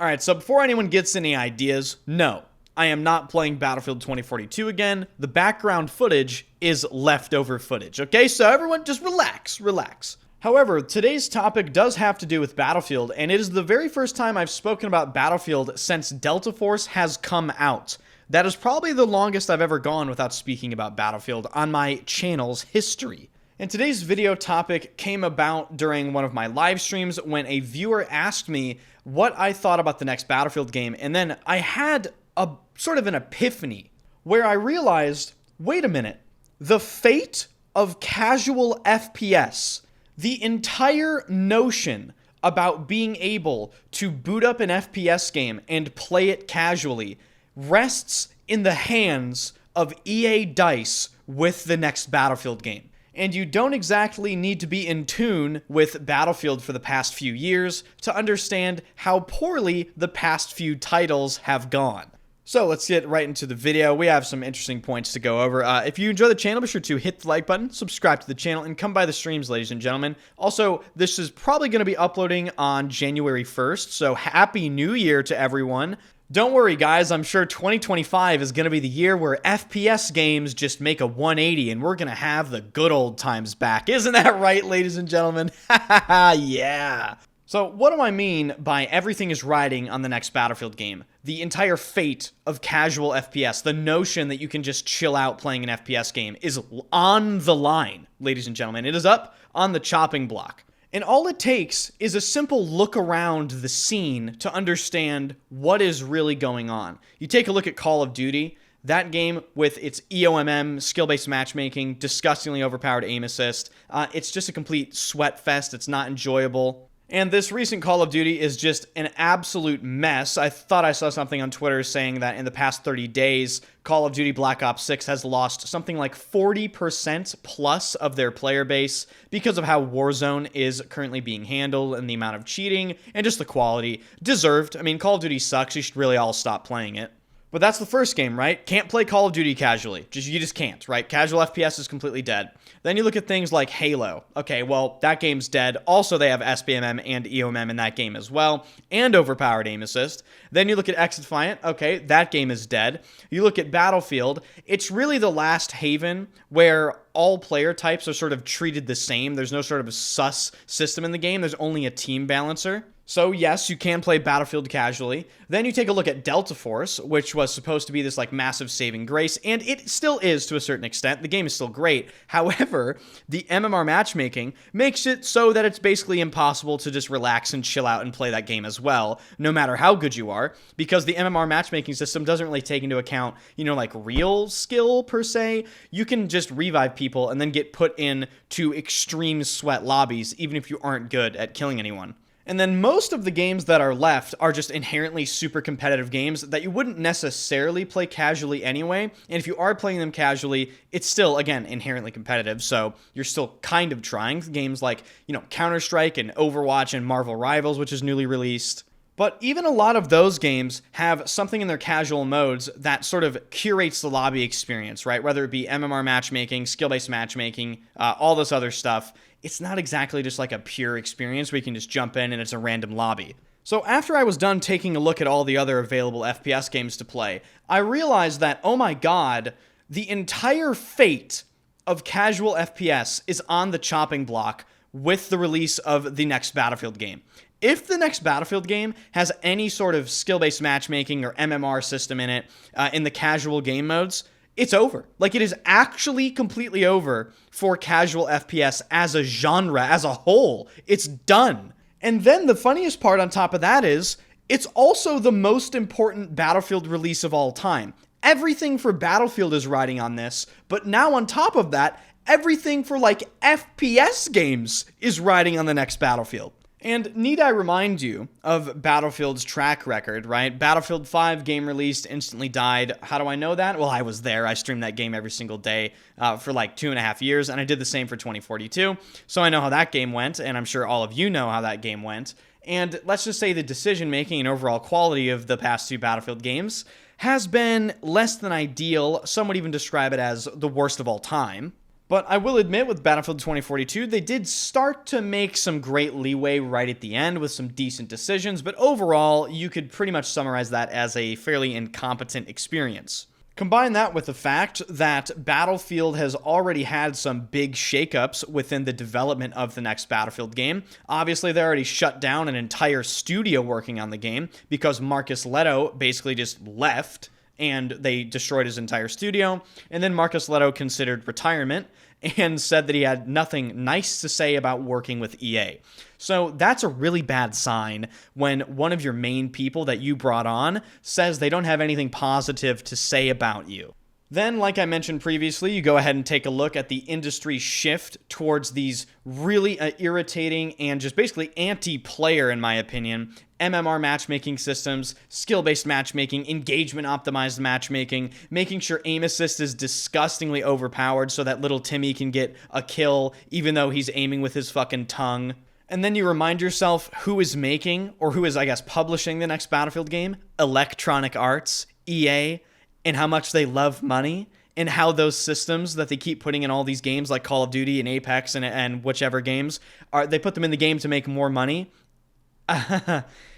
Alright, so before anyone gets any ideas, no, I am not playing Battlefield 2042 again. The background footage is leftover footage, okay? So everyone just relax. However, today's topic does have to do with Battlefield, and it is the very first time I've spoken about Battlefield since Delta Force has come out. That is probably the longest I've ever gone without speaking about Battlefield on my channel's history. And today's video topic came about during one of my live streams when a viewer asked me what I thought about the next Battlefield game, and then I had a sort of an epiphany where I realized, wait a minute, the fate of casual FPS, the entire notion about being able to boot up an FPS game and play it casually rests in the hands of EA DICE with the next Battlefield game. And you don't exactly need to be in tune with Battlefield for the past few years to understand how poorly the past few titles have gone. So let's get right into the video. We have some interesting points to go over. If you enjoy the channel, be sure to hit the like button, subscribe to the channel, and come by the streams, ladies and gentlemen. Also, this is probably going to be uploading on January 1st, so Happy New Year to everyone. Don't worry, guys, I'm sure 2025 is going to be the year where FPS games just make a 180 and we're going to have the good old times back. Isn't that right, ladies and gentlemen? Yeah. So what do I mean by everything is riding on the next Battlefield game? The entire fate of casual FPS, the notion that you can just chill out playing an FPS game is on the line, ladies and gentlemen. It is up on the chopping block. And all it takes is a simple look around the scene to understand what is really going on. You take a look at Call of Duty, that game with its EOMM, skill-based matchmaking, disgustingly overpowered aim assist. It's just a complete sweat fest. It's not enjoyable. And this recent Call of Duty is just an absolute mess. I thought I saw something on Twitter saying that in the past 30 days, Call of Duty Black Ops 6 has lost something like 40% plus of their player base because of how Warzone is currently being handled and the amount of cheating and just the quality. Deserved. I mean, Call of Duty sucks. You should really all stop playing it. But that's the first game, right? Can't play Call of Duty casually. You just can't, right? Casual FPS is completely dead. Then you look at things like Halo. Okay, well, that game's dead. Also, they have SBMM and EOMM in that game as well, and overpowered aim assist. Then you look at XDefiant. Okay, that game is dead. You look at Battlefield. It's really the last haven where all player types are sort of treated the same. There's no sort of sus system in the game. There's only a team balancer. So yes, you can play Battlefield casually. Then you take a look at Delta Force, which was supposed to be this like massive saving grace, and it still is to a certain extent. The game is still great. However, the MMR matchmaking makes it so that it's basically impossible to just relax and chill out and play that game as well, no matter how good you are, because the MMR matchmaking system doesn't really take into account, like real skill per se. You can just revive people and then get put in to extreme sweat lobbies, even if you aren't good at killing anyone. And then most of the games that are left are just inherently super competitive games that you wouldn't necessarily play casually anyway. And if you are playing them casually, it's still, again, inherently competitive. So you're still kind of trying. Games like, Counter-Strike and Overwatch and Marvel Rivals, which is newly released. But even a lot of those games have something in their casual modes that sort of curates the lobby experience, right? Whether it be MMR matchmaking, skill-based matchmaking, all this other stuff. It's not exactly just like a pure experience where you can just jump in and it's a random lobby. So after I was done taking a look at all the other available FPS games to play, I realized that, oh my god, the entire fate of casual FPS is on the chopping block with the release of the next Battlefield game. If the next Battlefield game has any sort of skill-based matchmaking or MMR system in it, in the casual game modes, it's over. Like, it is actually completely over for casual FPS as a genre, as a whole. It's done. And then the funniest part on top of that is, it's also the most important Battlefield release of all time. Everything for Battlefield is riding on this, but now on top of that, everything for, FPS games is riding on the next Battlefield. And need I remind you of Battlefield's track record, right? Battlefield 5 game released, instantly died. How do I know that? Well, I was there. I streamed that game every single day for 2.5 years, and I did the same for 2042. So I know how that game went, and I'm sure all of you know how that game went. And let's just say the decision-making and overall quality of the past two Battlefield games has been less than ideal. Some would even describe it as the worst of all time. But I will admit, with Battlefield 2042, they did start to make some great leeway right at the end with some decent decisions, but overall, you could pretty much summarize that as a fairly incompetent experience. Combine that with the fact that Battlefield has already had some big shakeups within the development of the next Battlefield game. Obviously, they already shut down an entire studio working on the game because Marcus Leto basically just left and they destroyed his entire studio. And then Marcus Leto considered retirement and said that he had nothing nice to say about working with EA. So that's a really bad sign when one of your main people that you brought on says they don't have anything positive to say about you. Then, like I mentioned previously, you go ahead and take a look at the industry shift towards these really irritating and just basically anti-player, in my opinion, MMR matchmaking systems, skill-based matchmaking, engagement-optimized matchmaking, making aim assist is disgustingly overpowered so that little Timmy can get a kill even though he's aiming with his fucking tongue. And then you remind yourself who is making, or who is, I guess, publishing the next Battlefield game, Electronic Arts, EA, and how much they love money, and how those systems that they keep putting in all these games like Call of Duty and Apex and whichever games, they put them in the game to make more money.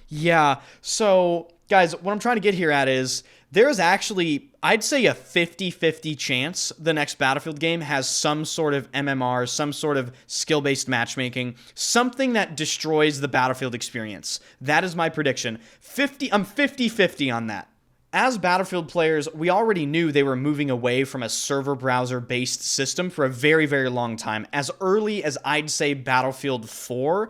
Yeah, so guys, what I'm trying to get here at is there is actually, I'd say, a 50-50 chance the next Battlefield game has some sort of MMR, some sort of skill-based matchmaking, something that destroys the Battlefield experience. That is my prediction. I'm 50-50 on that. As Battlefield players, we already knew they were moving away from a server browser-based system for a very, very long time. As early as, I'd say, Battlefield 4,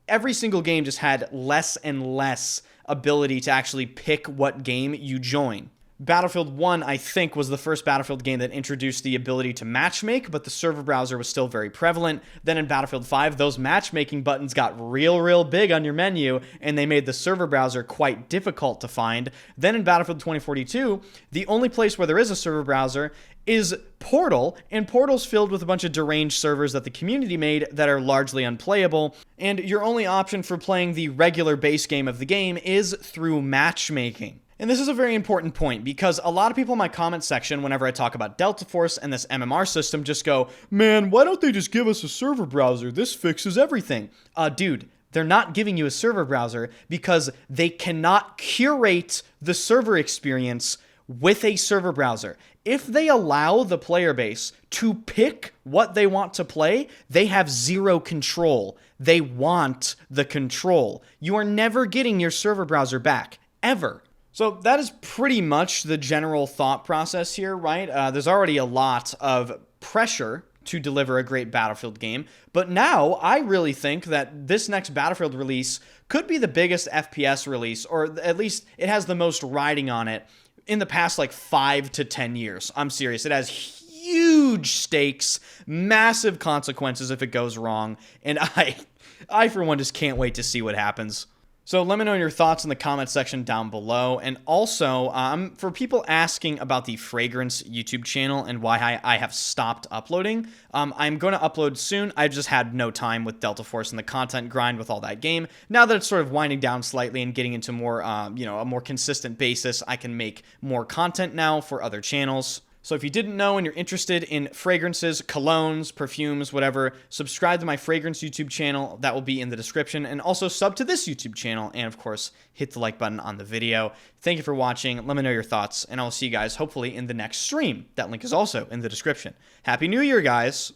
every single game just had less and less ability to actually pick what game you join. Battlefield 1, I think, was the first Battlefield game that introduced the ability to matchmake, but the server browser was still very prevalent. Then in Battlefield 5, those matchmaking buttons got real big on your menu, and they made the server browser quite difficult to find. Then in Battlefield 2042, the only place where there is a server browser is Portal, and Portal's filled with a bunch of deranged servers that the community made that are largely unplayable, and your only option for playing the regular base game of the game is through matchmaking. And this is a very important point because a lot of people in my comment section, whenever I talk about Delta Force and this MMR system, just go, man, why don't they just give us a server browser? This fixes everything. Dude, they're not giving you a server browser because they cannot curate the server experience with a server browser. If they allow the player base to pick what they want to play, they have zero control. They want the control. You are never getting your server browser back, ever. So that is pretty much the general thought process here, right? There's already a lot of pressure to deliver a great Battlefield game, but now I really think that this next Battlefield release could be the biggest FPS release, or at least it has the most riding on it in the past like 5 to 10 years. I'm serious. It has huge stakes, massive consequences if it goes wrong, and I for one just can't wait to see what happens. So let me know your thoughts in the comment section down below. And also, for people asking about the Fragrance YouTube channel and why I have stopped uploading, I'm going to upload soon. I just had no time with Delta Force and the content grind with all that game. Now that it's sort of winding down slightly and getting into more, a more consistent basis, I can make more content now for other channels. So if you didn't know and you're interested in fragrances, colognes, perfumes, whatever, subscribe to my fragrance YouTube channel. That will be in the description. And also sub to this YouTube channel. And of course, hit the like button on the video. Thank you for watching. Let me know your thoughts. And I'll see you guys hopefully in the next stream. That link is also in the description. Happy New Year, guys.